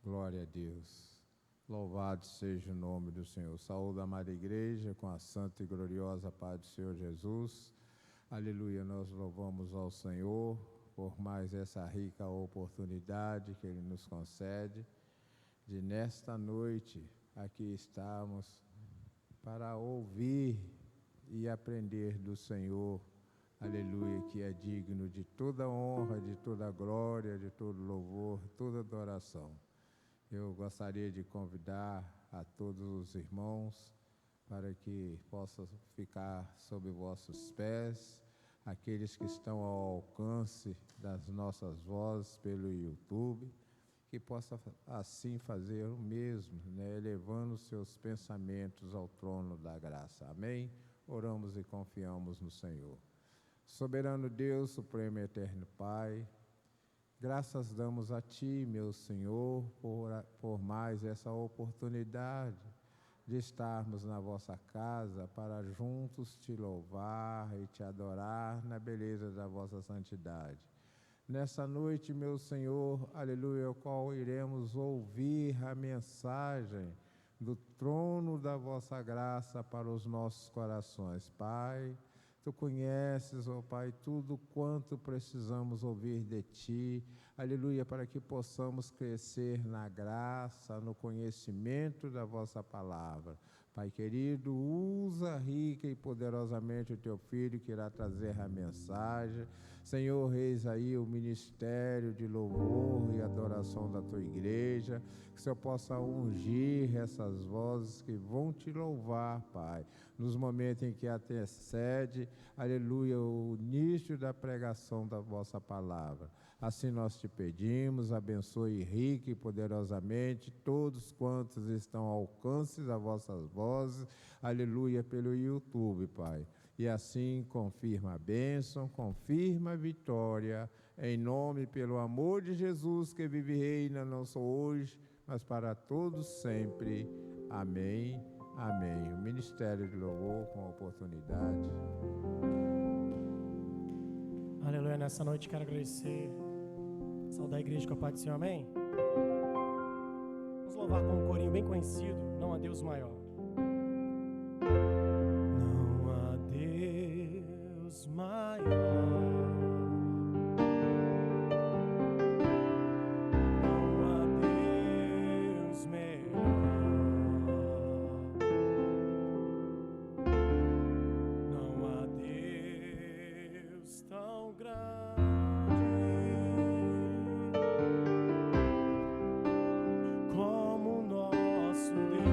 Glória a Deus. Louvado seja o nome do Senhor. Saúde a amada igreja com a santa e gloriosa paz do Senhor Jesus. Aleluia, nós louvamos ao Senhor por mais essa rica oportunidade que Ele nos concede de nesta noite aqui estarmos para ouvir e aprender do Senhor. Aleluia, que é digno de toda honra, de toda glória, de todo louvor, toda adoração. Eu gostaria de convidar a todos os irmãos para que possam ficar sob vossos pés, aqueles que estão ao alcance das nossas vozes pelo YouTube, que possam assim fazer o mesmo, elevando seus pensamentos ao trono da graça. Amém? Oramos e confiamos no Senhor. Soberano Deus, Supremo e Eterno Pai, graças damos a Ti, meu Senhor, por mais essa oportunidade de estarmos na vossa casa para juntos Te louvar e Te adorar na beleza da vossa santidade. Nessa noite, meu Senhor, aleluia, o qual iremos ouvir a mensagem do trono da vossa graça para os nossos corações. Pai, Tu conheces, ó Pai, tudo quanto precisamos ouvir de Ti, aleluia, para que possamos crescer na graça, no conhecimento da vossa palavra. Pai querido, usa rica e poderosamente o Teu Filho que irá trazer a mensagem. Senhor, eis aí o ministério de louvor e adoração da Tua igreja, que o Senhor possa ungir essas vozes que vão Te louvar, Pai, nos momentos em que antecede, aleluia, o início da pregação da vossa palavra. Assim nós Te pedimos, abençoe rica e poderosamente todos quantos estão ao alcance das vossas vozes, aleluia, pelo YouTube, Pai. E assim confirma a bênção, confirma a vitória, em nome, pelo amor de Jesus, que vive e reina não só hoje, mas para todos sempre. Amém, amém. O Ministério de Louvor com a oportunidade. Aleluia, nessa noite quero agradecer, saudar a igreja com a paz do Senhor, amém? Vamos louvar com um corinho bem conhecido, Não há Deus maior. Não há Deus maior, não há Deus melhor, não há Deus tão grande como o nosso Deus.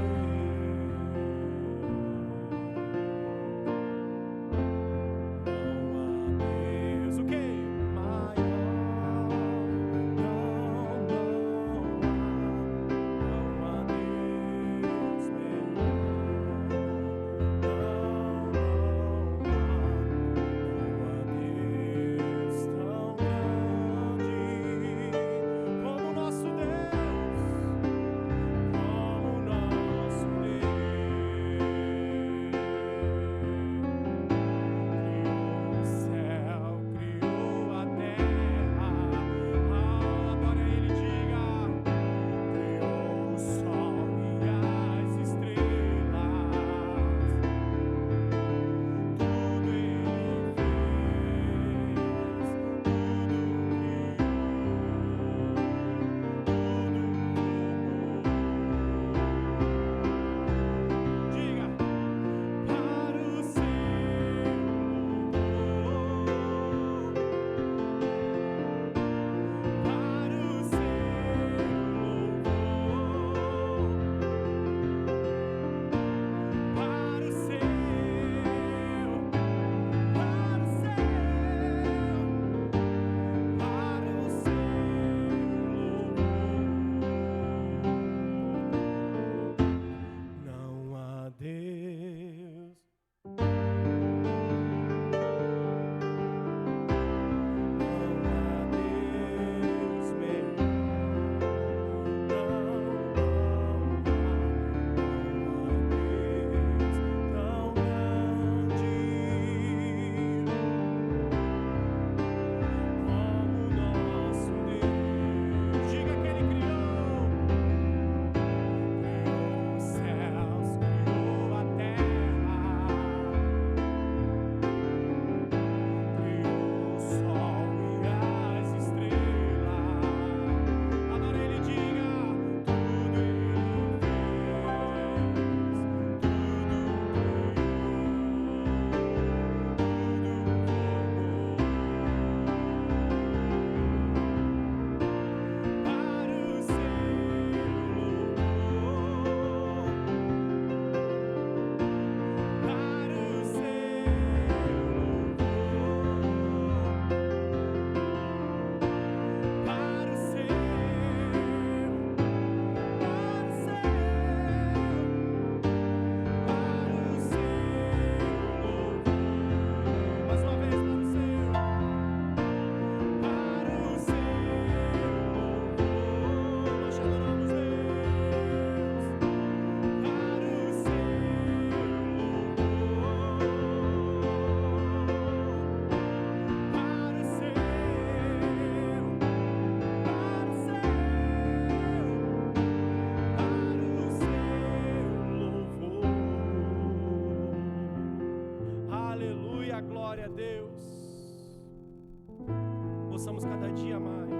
cada dia mais,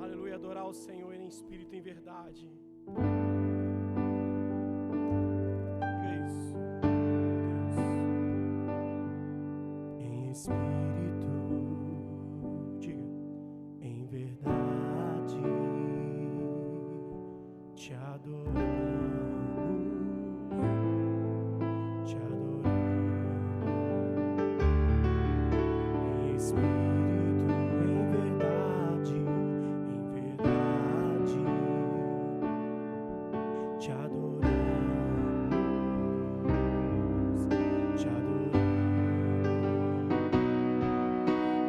aleluia, adorar o Senhor em espírito e em verdade. Diga isso, Deus. Em espírito, diga, em verdade, te adoramos, te adoramos. Em espírito, em verdade, te adoramos, te adoramos.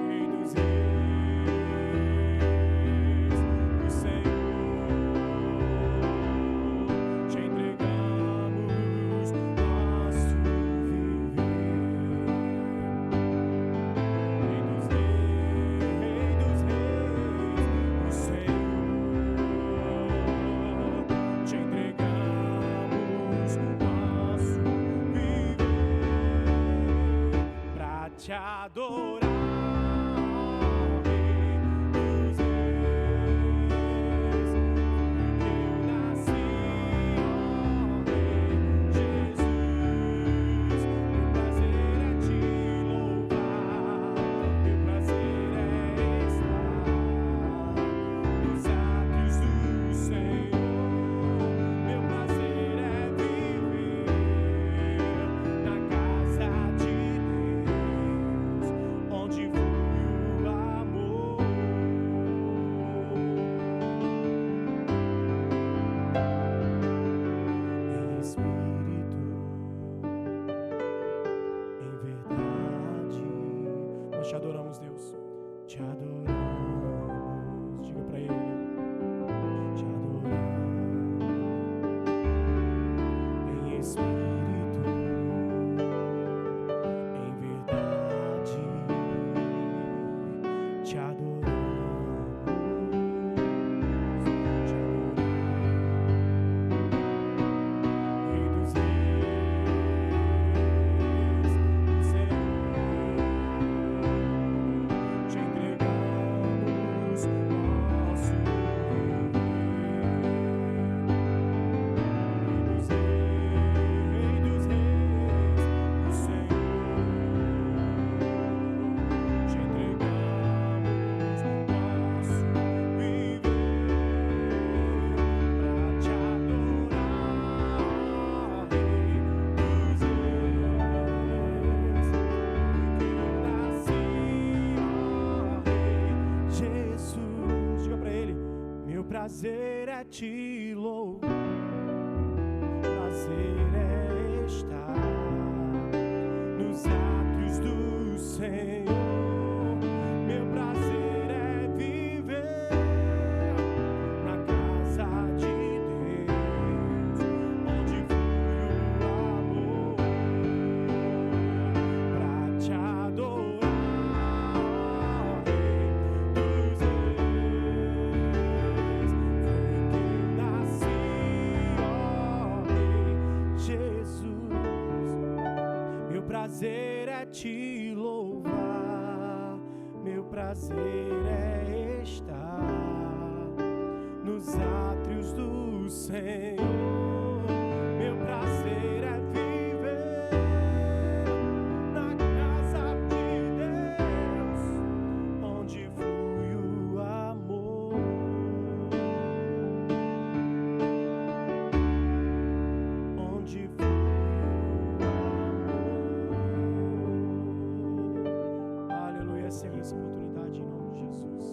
Rei dos reis, o Senhor, te entregamos nosso viver. Rei dos reis, o Senhor, te entregamos nosso viver pra te adorar, Rei dos reis. Porque eu nasci, ó Rei Jesus. Meu prazer é te louvar, meu prazer é estar nos átrios do Senhor. Meu prazer é viver na casa de Deus, onde flui o amor. Em espírito, em verdade, nós te adoramos, Deus. Te adoramos. Diga pra Ele. Te adoramos. Em espírito, em verdade, te adoramos. Te adoramos. Rei dos reis, o Senhor, te entregamos nosso viver. Rei dos reis, o Senhor, te entregamos nosso viver pra te adorar, Rei dos reis. Porque eu nasci, ó Rei Jesus. Diga pra Ele. Meu prazer é te louvar, prazer é estar nos átrios do Senhor. Meu prazer é viver na casa de Deus, onde flui o amor, pra te adorar, Rei dos reis. Foi que eu nasci, ó Rei Jesus. Meu prazer é te louvar, meu prazer é estar nos átrios do Senhor. Meu prazer é viver na casa de Deus, onde flui o amor, onde flui o amor. Aleluia, Senhor, essa oportunidade em nome de Jesus.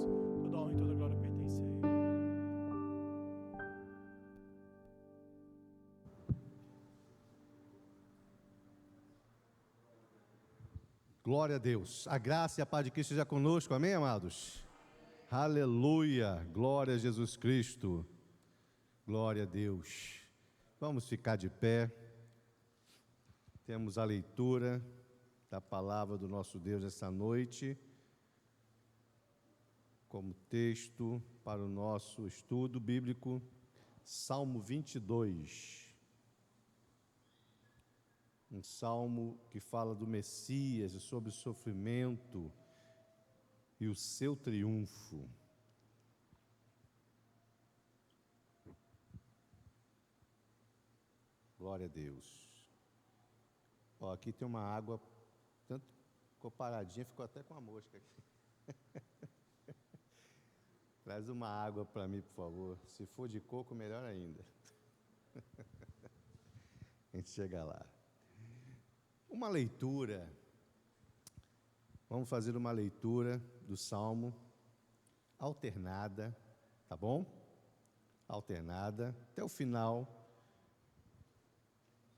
Toda honra e toda glória pertence a Ele. Glória a Deus. A graça e a paz de Cristo seja conosco. Amém, amados? Aleluia. Glória a Jesus Cristo. Glória a Deus. Vamos ficar de pé. Temos a leitura da palavra do nosso Deus esta noite, como texto para o nosso estudo bíblico, Salmo 22. Um salmo que fala do Messias e sobre o sofrimento e o seu triunfo. Glória a Deus. Ó, aqui tem uma água, tanto ficou paradinha, ficou até com a mosca aqui. Traz uma água para mim, por favor. Se for de coco, melhor ainda. A gente chega lá. Uma leitura. Vamos fazer uma leitura do Salmo alternada, tá bom? Alternada, até o final.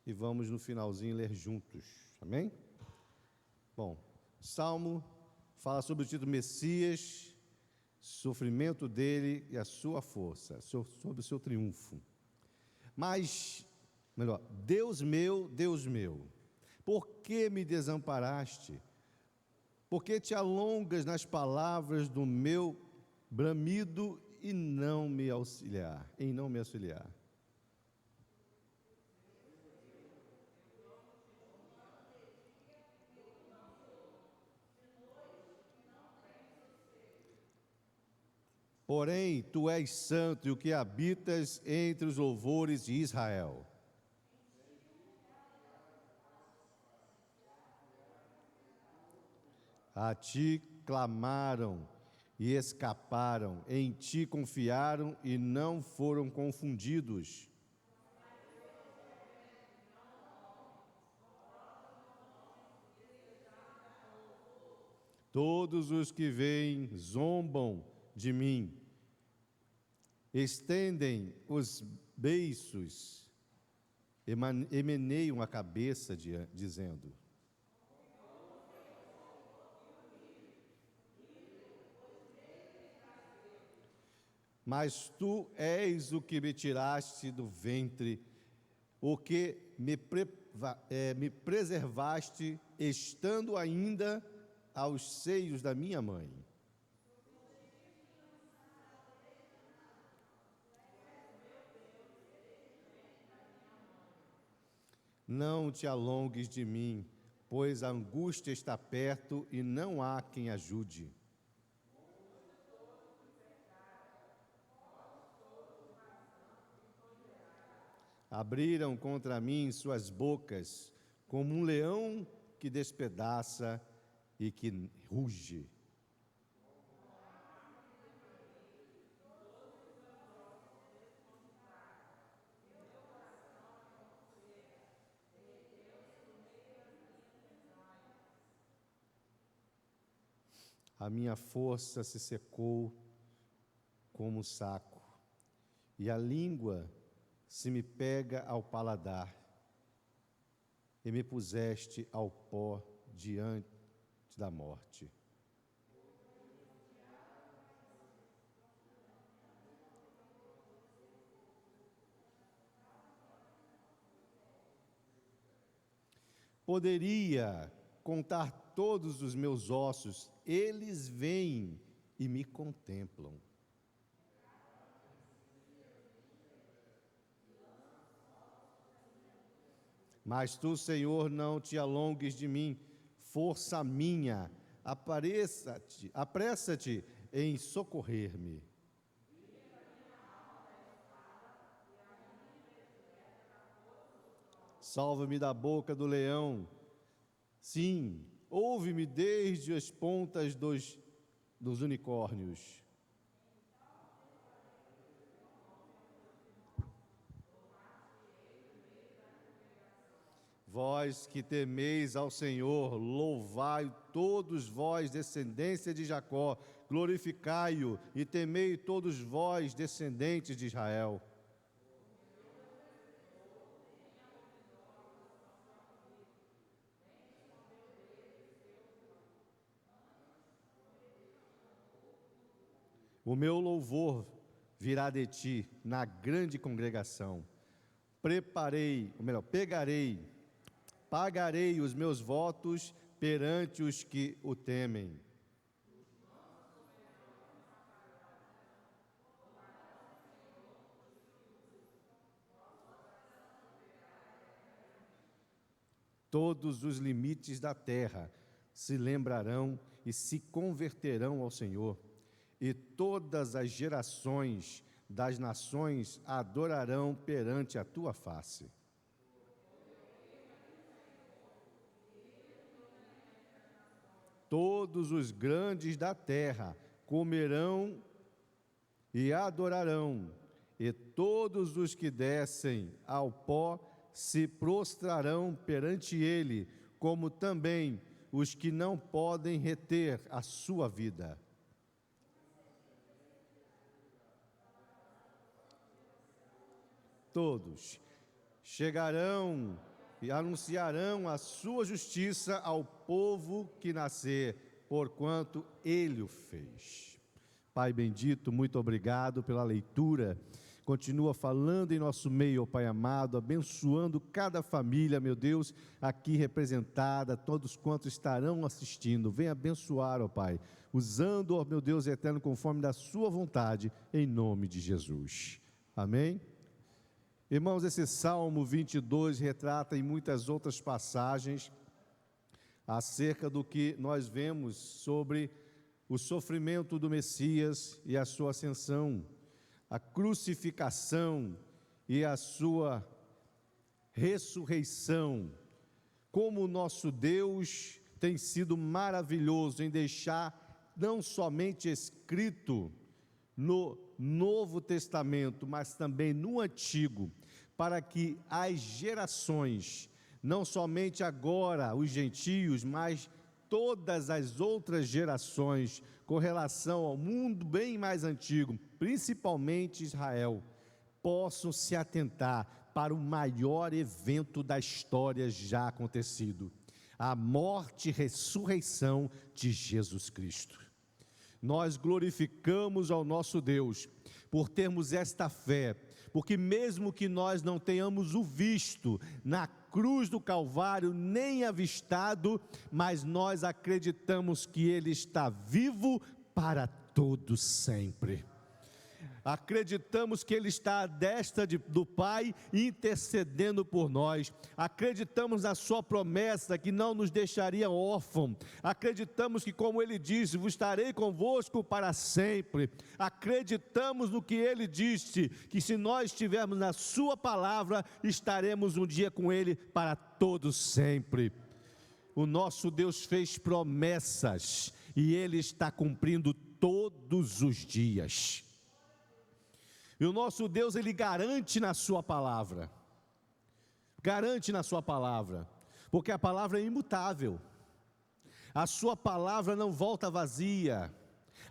E vamos no finalzinho ler juntos, amém? Bom, Salmo fala sobre o título Messias, sofrimento dele e a sua força, sobre o seu triunfo. Mas, melhor, Deus meu, por que me desamparaste? Por que te alongas nas palavras do meu bramido e não me auxiliar? Porém, tu és santo e o que habitas entre os louvores de Israel. A ti clamaram e escaparam, em ti confiaram e não foram confundidos. Todos os que vêm zombam de mim, estendem os beiços e meneiam a cabeça, dizendo: mas tu és o que me tiraste do ventre, o que me preservaste, estando ainda aos seios da minha mãe. Não te alongues de mim, pois a angústia está perto e não há quem ajude. Abriram contra mim suas bocas, como um leão que despedaça e que ruge. A minha força se secou como um saco, e a língua se me pega ao paladar, e me puseste ao pó diante da morte. Poderia contar todos os meus ossos, eles vêm e me contemplam. Mas tu, Senhor, não te alongues de mim, força minha, apressa-te em socorrer-me. Salva-me da boca do leão, sim, ouve-me desde as pontas dos unicórnios. Vós que temeis ao Senhor, louvai todos vós, descendência de Jacó, glorificai-o e temei todos vós, descendentes de Israel. O meu louvor virá de ti na grande congregação. Pagarei os meus votos perante os que o temem. Todos os limites da terra, se lembrarão e se converterão ao Senhor, e todas as gerações das nações adorarão perante a tua face. Todos os grandes da terra comerão e adorarão, e todos os que descem ao pó se prostrarão perante ele, como também os que não podem reter a sua vida. Todos chegarão e anunciarão a sua justiça ao povo que nascer, porquanto ele o fez. Pai bendito, muito obrigado pela leitura. Continua falando em nosso meio, ó Pai amado, abençoando cada família, meu Deus, aqui representada, todos quantos estarão assistindo. Venha abençoar, ó Pai, usando, ó meu Deus eterno, conforme da sua vontade, em nome de Jesus. Amém? Irmãos, esse Salmo 22 retrata em muitas outras passagens acerca do que nós vemos sobre o sofrimento do Messias e a sua ascensão, a crucificação e a sua ressurreição. Como o nosso Deus tem sido maravilhoso em deixar não somente escrito no Novo Testamento, mas também no Antigo, para que as gerações, não somente agora os gentios, mas todas as outras gerações, com relação ao mundo bem mais antigo, principalmente Israel, possam se atentar para o maior evento da história já acontecido, a morte e ressurreição de Jesus Cristo. Nós glorificamos ao nosso Deus por termos esta fé, porque mesmo que nós não tenhamos o visto na cruz do Calvário, nem avistado, mas nós acreditamos que Ele está vivo para todo sempre. Acreditamos que Ele está à destra do Pai, intercedendo por nós. Acreditamos na sua promessa, que não nos deixaria órfãos. Acreditamos que, como Ele disse, vos estarei convosco para sempre. Acreditamos no que Ele disse, que se nós estivermos na sua palavra, estaremos um dia com Ele para todo sempre. O nosso Deus fez promessas, e Ele está cumprindo todos os dias. E o nosso Deus, Ele garante na sua palavra, porque a palavra é imutável, a sua palavra não volta vazia,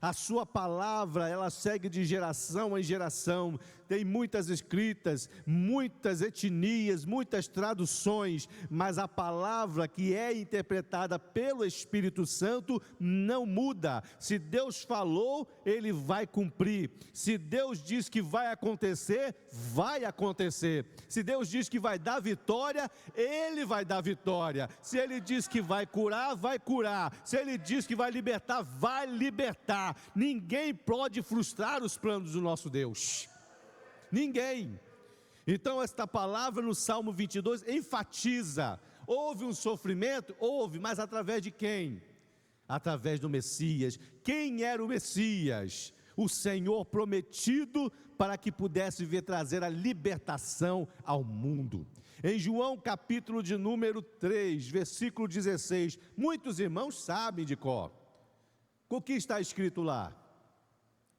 a sua palavra, ela segue de geração em geração. Tem muitas escritas, muitas etnias, muitas traduções, mas a palavra que é interpretada pelo Espírito Santo não muda. Se Deus falou, Ele vai cumprir. Se Deus diz que vai acontecer, vai acontecer. Se Deus diz que vai dar vitória, Ele vai dar vitória. Se Ele diz que vai curar, vai curar. Se Ele diz que vai libertar, vai libertar. Ninguém pode frustrar os planos do nosso Deus. Ninguém. Então esta palavra no Salmo 22 enfatiza, houve um sofrimento? Houve, mas através de quem? Através do Messias. Quem era o Messias? O Senhor prometido para que pudesse vir trazer a libertação ao mundo. Em João capítulo de número 3, versículo 16, muitos irmãos sabem de cor. O que está escrito lá?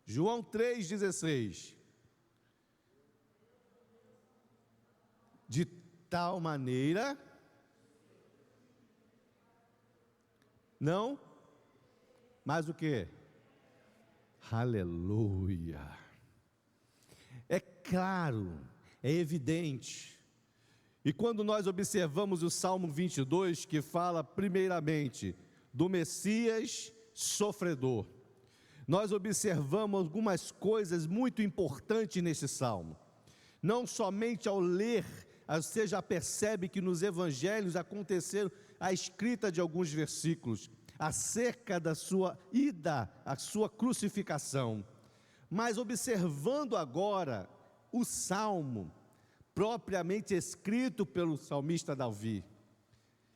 João 3,16. De tal maneira, não, mas o que? Aleluia. É claro, é evidente. E quando nós observamos o Salmo 22, que fala primeiramente do Messias sofredor, nós observamos algumas coisas muito importantes nesse Salmo. Não somente ao ler, você já percebe que nos evangelhos aconteceram a escrita de alguns versículos acerca da sua ida, a sua crucificação, mas observando agora o Salmo propriamente escrito pelo salmista Davi,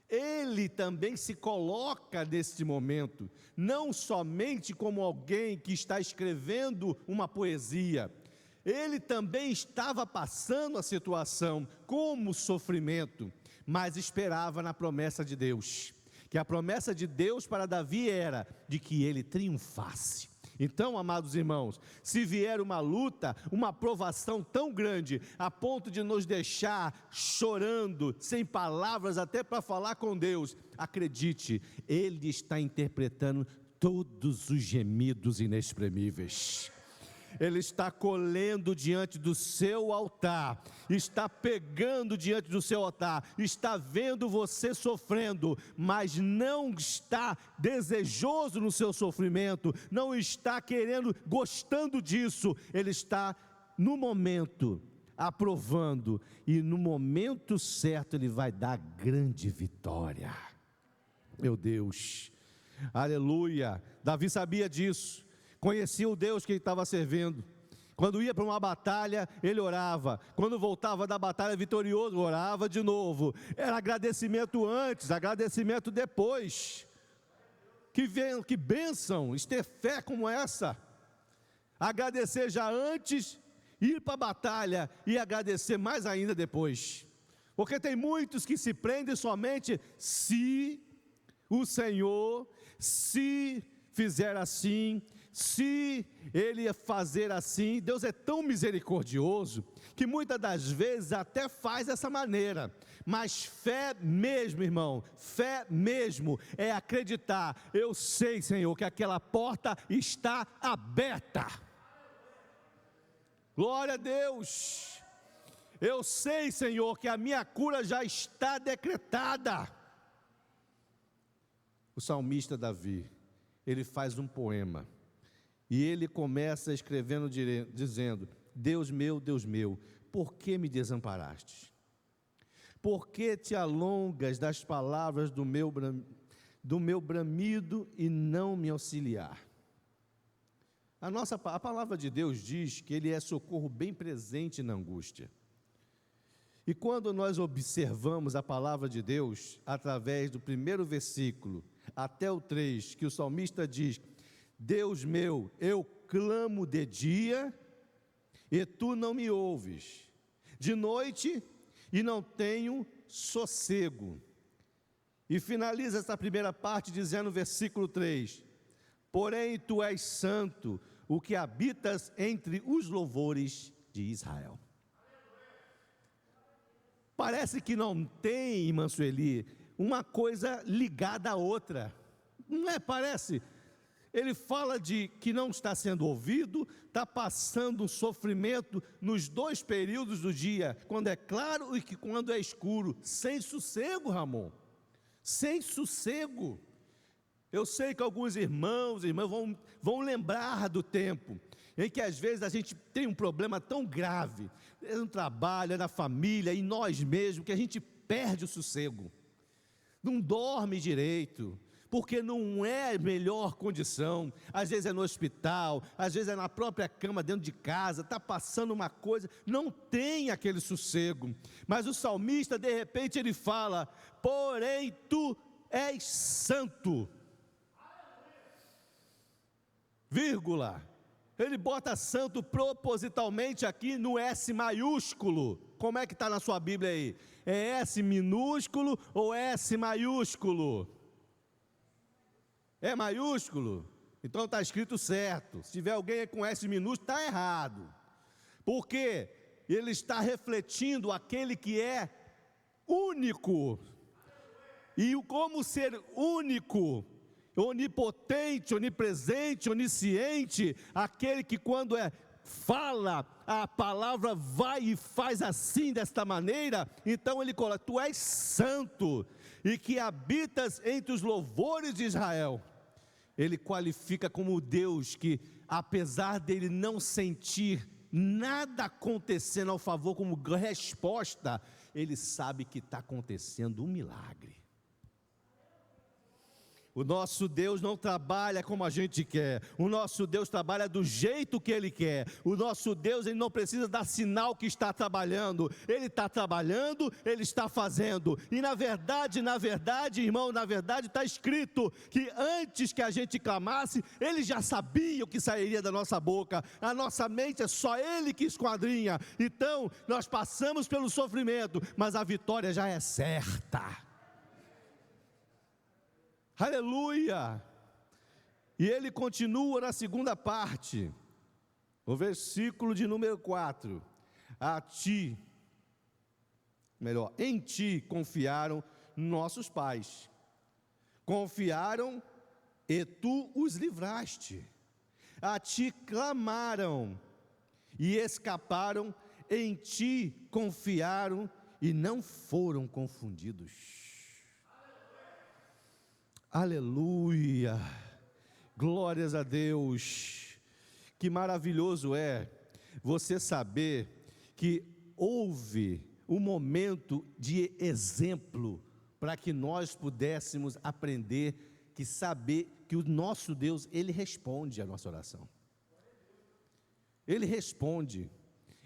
Ele também se coloca nesse momento, não somente como alguém que está escrevendo uma poesia, ele também estava passando a situação como sofrimento, mas esperava na promessa de Deus, que a promessa de Deus para Davi era de que ele triunfasse. Então, amados irmãos, se vier uma luta, uma provação tão grande, a ponto de nos deixar chorando, sem palavras até para falar com Deus, acredite, Ele está interpretando todos os gemidos inexprimíveis. Ele está colhendo diante do seu altar, está pegando diante do seu altar, está vendo você sofrendo, mas não está desejoso no seu sofrimento, não está querendo, gostando disso. Ele está no momento aprovando, e no momento certo ele vai dar grande vitória. Meu Deus, aleluia. Davi sabia disso, conhecia o Deus que ele estava servindo. Quando ia para uma batalha, ele orava. Quando voltava da batalha vitorioso, orava de novo. Era agradecimento antes, agradecimento depois. Que bênção, ter fé como essa. Agradecer já antes, ir para a batalha e agradecer mais ainda depois. Porque tem muitos que se prendem somente se o Senhor, se fizer assim, se Ele fazer assim. Deus é tão misericordioso, que muitas das vezes até faz dessa maneira, mas fé mesmo, irmão, fé mesmo, é acreditar, eu sei, Senhor, que aquela porta está aberta, glória a Deus, eu sei, Senhor, que a minha cura já está decretada. O salmista Davi, ele faz um poema, e ele começa escrevendo, dizendo: Deus meu, por que me desamparaste? Por que te alongas das palavras do meu bramido e não me auxiliar? A palavra de Deus diz que Ele é socorro bem presente na angústia. E quando nós observamos a palavra de Deus, através do primeiro versículo até o 3, que o salmista diz: Deus meu, eu clamo de dia e tu não me ouves, de noite e não tenho sossego. E finaliza essa primeira parte dizendo, versículo 3: porém tu és santo, o que habitas entre os louvores de Israel. Parece que não tem, irmã Sueli, uma coisa ligada à outra, não é? Parece. Ele fala de que não está sendo ouvido, está passando um sofrimento nos dois períodos do dia, quando é claro e quando é escuro, sem sossego, Ramon, sem sossego. Eu sei que alguns irmãos e irmãs vão lembrar do tempo em que às vezes a gente tem um problema tão grave, no trabalho, na família, em nós mesmos, que a gente perde o sossego, não dorme direito, porque não é a melhor condição. Às vezes é no hospital, às vezes é na própria cama, dentro de casa, está passando uma coisa, não tem aquele sossego. Mas o salmista, de repente, ele fala: porém tu és santo, vírgula, ele bota santo propositalmente aqui no S maiúsculo. Como é que está na sua Bíblia aí? É S minúsculo ou S maiúsculo? É maiúsculo? Então está escrito certo. Se tiver alguém com S minúsculo, está errado. Porque ele está refletindo aquele que é único. E como ser único, onipotente, onipresente, onisciente, aquele que quando fala, a palavra vai e faz assim, desta maneira. Então ele coloca: tu és santo, e que habitas entre os louvores de Israel. Ele qualifica como Deus que, apesar dele não sentir nada acontecendo ao favor como resposta, ele sabe que está acontecendo um milagre. O nosso Deus não trabalha como a gente quer. O nosso Deus trabalha do jeito que Ele quer. O nosso Deus, Ele não precisa dar sinal que está trabalhando. Ele está trabalhando, Ele está fazendo. E na verdade, irmão, está escrito que antes que a gente clamasse, Ele já sabia o que sairia da nossa boca. A nossa mente é só Ele que esquadrinha. Então, nós passamos pelo sofrimento, mas a vitória já é certa. Aleluia! E ele continua na segunda parte, o versículo de número 4. Em ti confiaram nossos pais, confiaram e tu os livraste. A ti clamaram e escaparam, em ti confiaram e não foram confundidos. Aleluia, glórias a Deus. Que maravilhoso é você saber que houve um momento de exemplo para que nós pudéssemos aprender, que saber que o nosso Deus, Ele responde à nossa oração. Ele responde.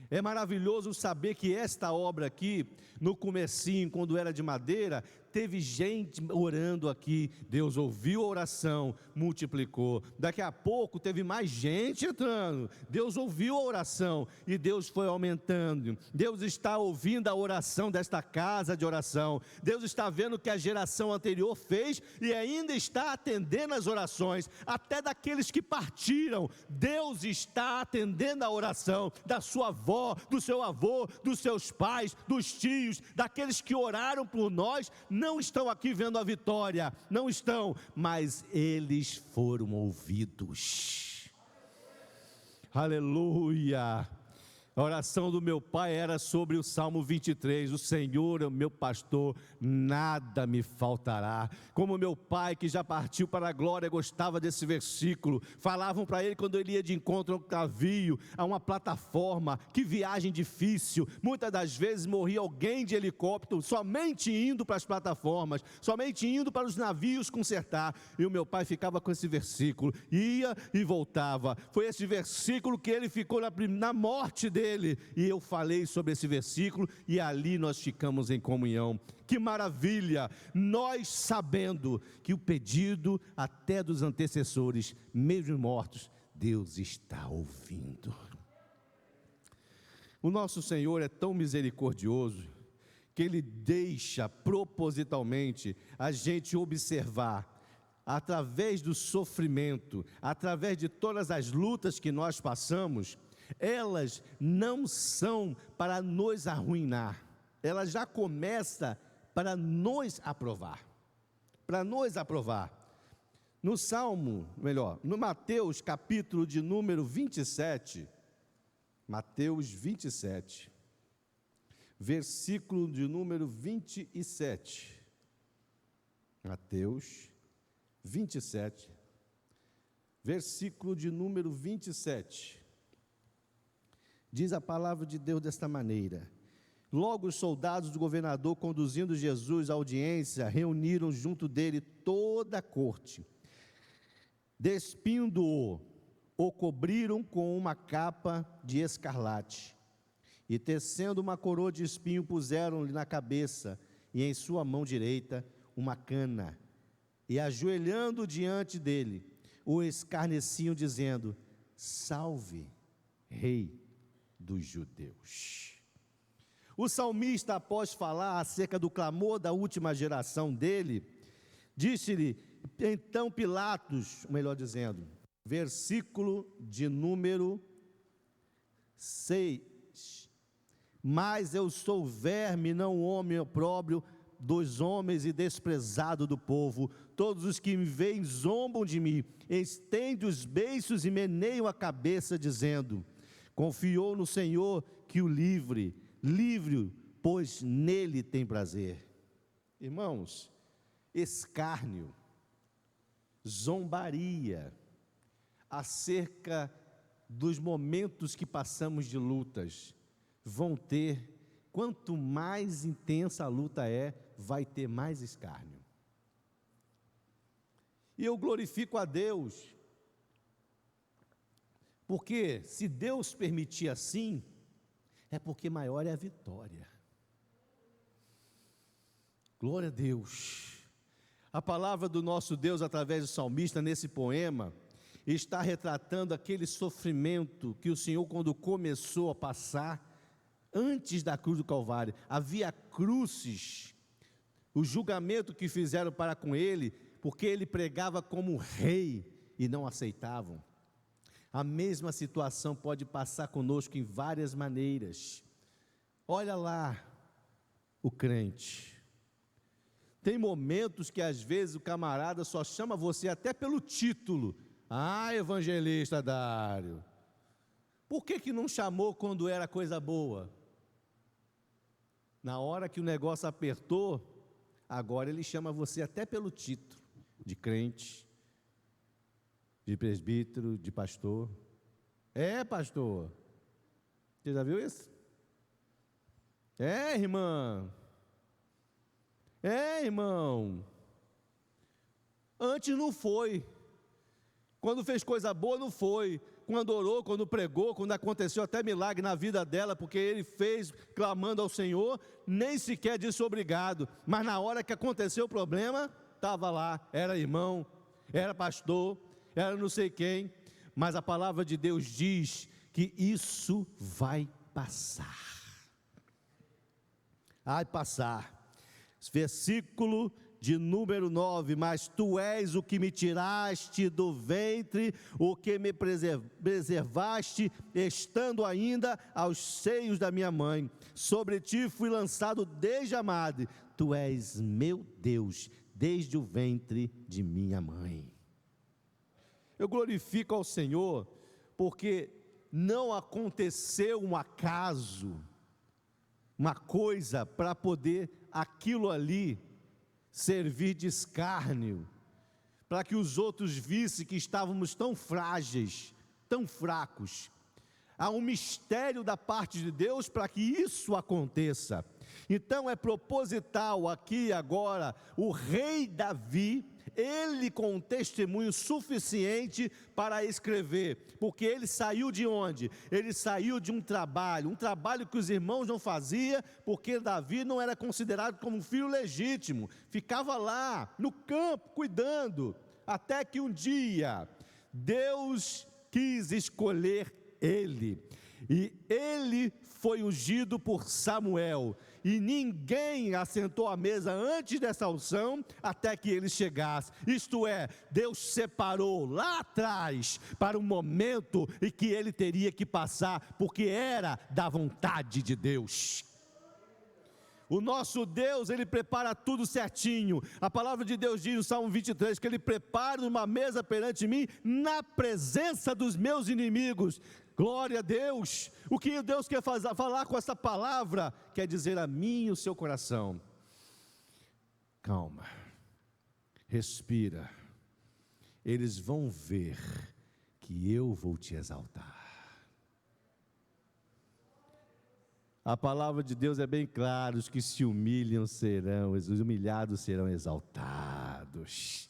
É maravilhoso saber que esta obra aqui, no comecinho, quando era de madeira, teve gente orando aqui, Deus ouviu a oração, multiplicou. Daqui a pouco teve mais gente entrando, Deus ouviu a oração e Deus foi aumentando. Deus está ouvindo a oração desta casa de oração. Deus está vendo o que a geração anterior fez e ainda está atendendo as orações, até daqueles que partiram. Deus está atendendo a oração da sua avó, do seu avô, dos seus pais, dos tios, daqueles que oraram por nós. Não estão aqui vendo a vitória, não estão, mas eles foram ouvidos. Aleluia. A oração do meu pai era sobre o Salmo 23, o Senhor é o meu pastor, nada me faltará. Como meu pai, que já partiu para a glória, gostava desse versículo. Falavam para ele quando ele ia de encontro a um navio, a uma plataforma, que viagem difícil. Muitas das vezes morria alguém de helicóptero, somente indo para as plataformas, somente indo para os navios consertar. E o meu pai ficava com esse versículo, ia e voltava. Foi esse versículo que ele ficou na morte dele. E eu falei sobre esse versículo e ali nós ficamos em comunhão. Que maravilha! Nós sabendo que o pedido até dos antecessores, mesmo mortos, Deus está ouvindo. O nosso Senhor é tão misericordioso que Ele deixa propositalmente a gente observar, através do sofrimento, através de todas as lutas que nós passamos. Elas não são para nos arruinar, elas já começam para nos aprovar, no Mateus capítulo de número 27, Mateus 27, versículo de número 27, Mateus 27, versículo de número 27, diz a palavra de Deus desta maneira: logo os soldados do governador, conduzindo Jesus à audiência, reuniram junto dele toda a corte. Despindo-o, o cobriram com uma capa de escarlate, e tecendo uma coroa de espinho, puseram-lhe na cabeça, e em sua mão direita uma cana, e ajoelhando diante dele, o escarneciam, dizendo: salve, Rei dos judeus. O salmista, após falar acerca do clamor da última geração dele, disse-lhe então Pilatos, melhor dizendo, versículo de número 6: mas eu sou verme, não homem opróbrio dos homens e desprezado do povo. Todos os que me veem zombam de mim, estendem os beiços e meneiam a cabeça, dizendo: confiou no Senhor que o livre, pois nele tem prazer. Irmãos, escárnio, zombaria acerca dos momentos que passamos de lutas vão ter, quanto mais intensa a luta é, vai ter mais escárnio. E eu glorifico a Deus, porque se Deus permitir assim, é porque maior é a vitória. Glória a Deus. A palavra do nosso Deus, através do salmista, nesse poema, está retratando aquele sofrimento que o Senhor, quando começou a passar, antes da cruz do Calvário, havia cruzes, o julgamento que fizeram para com ele, porque ele pregava como rei e não aceitavam. A mesma situação pode passar conosco em várias maneiras. Olha lá o crente. Tem momentos que às vezes o camarada só chama você até pelo título. Ah, evangelista Dário. Por que não chamou quando era coisa boa? Na hora que o negócio apertou, agora ele chama você até pelo título de crente, de presbítero, de pastor. É, pastor. Você já viu isso? É, irmã. É, irmão. Antes não foi. Quando fez coisa boa, não foi. Quando orou, quando pregou, quando aconteceu até milagre na vida dela, porque ele fez clamando ao Senhor, nem sequer disse obrigado. Mas na hora que aconteceu o problema, estava lá, era irmão, era pastor, era não sei quem. Mas a palavra de Deus diz que isso vai passar. Vai passar. Versículo de número 9, mas tu és o que me tiraste do ventre, o que me preservaste, estando ainda aos seios da minha mãe. Sobre ti fui lançado desde a madre, tu és meu Deus, desde o ventre de minha mãe. Eu glorifico ao Senhor, porque não aconteceu um acaso, uma coisa para poder aquilo ali servir de escárnio, para que os outros vissem que estávamos tão frágeis, tão fracos. Há um mistério da parte de Deus para que isso aconteça. Então é proposital aqui e agora, o rei Davi, ele com um testemunho suficiente para escrever, porque ele saiu de onde? Ele saiu de um trabalho que os irmãos não faziam, porque Davi não era considerado como um filho legítimo, ficava lá no campo cuidando, até que um dia Deus quis escolher ele, e ele foi ungido por Samuel, e ninguém assentou à mesa antes dessa unção, até que ele chegasse. Isto é, Deus separou lá atrás, para um momento em que ele teria que passar, porque era da vontade de Deus. O nosso Deus, ele prepara tudo certinho. A palavra de Deus diz no Salmo 23, que ele prepara uma mesa perante mim, na presença dos meus inimigos. Glória a Deus. O que Deus quer falar com essa palavra? Quer dizer a mim e o seu coração: calma, respira, eles vão ver que eu vou te exaltar. A palavra de Deus é bem clara: os que se humilham serão, os humilhados serão exaltados.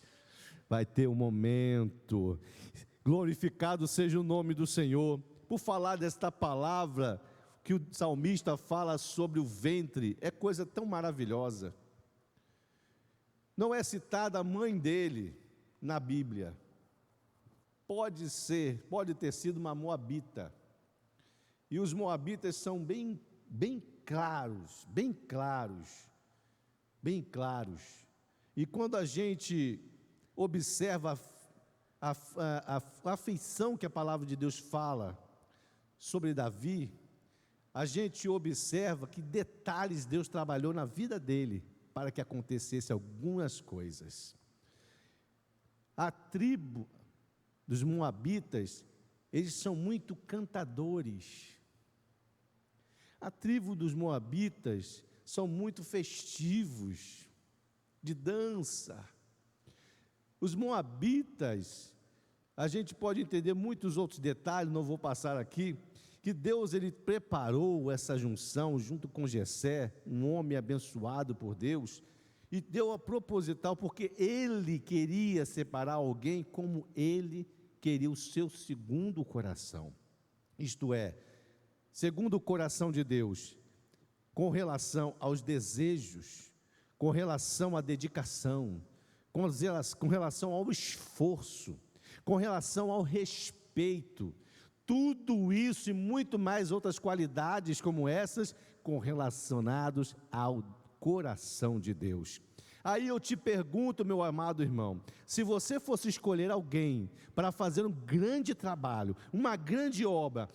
Vai ter um momento. Glorificado seja o nome do Senhor. Por falar desta palavra que o salmista fala sobre o ventre, é coisa tão maravilhosa. Não é citada a mãe dele na Bíblia. Pode ter sido uma moabita. E os moabitas são bem claros. E quando a gente observa a afeição que a palavra de Deus fala sobre Davi, a gente observa que detalhes Deus trabalhou na vida dele para que acontecesse algumas coisas. A tribo dos moabitas, eles são muito cantadores. A tribo dos moabitas são muito festivos, de dança. Os moabitas, a gente pode entender muitos outros detalhes, não vou passar aqui, que Deus ele preparou essa junção junto com Jessé, um homem abençoado por Deus, E deu a proposital porque Ele queria separar alguém como Ele queria o seu segundo coração. Isto é, segundo o coração de Deus, com relação aos desejos, com relação à dedicação, com relação ao esforço, com relação ao respeito, tudo isso e muito mais outras qualidades como essas, correlacionados ao coração de Deus. Aí eu te pergunto, meu amado irmão, se você fosse escolher alguém para fazer um grande trabalho, uma grande obra,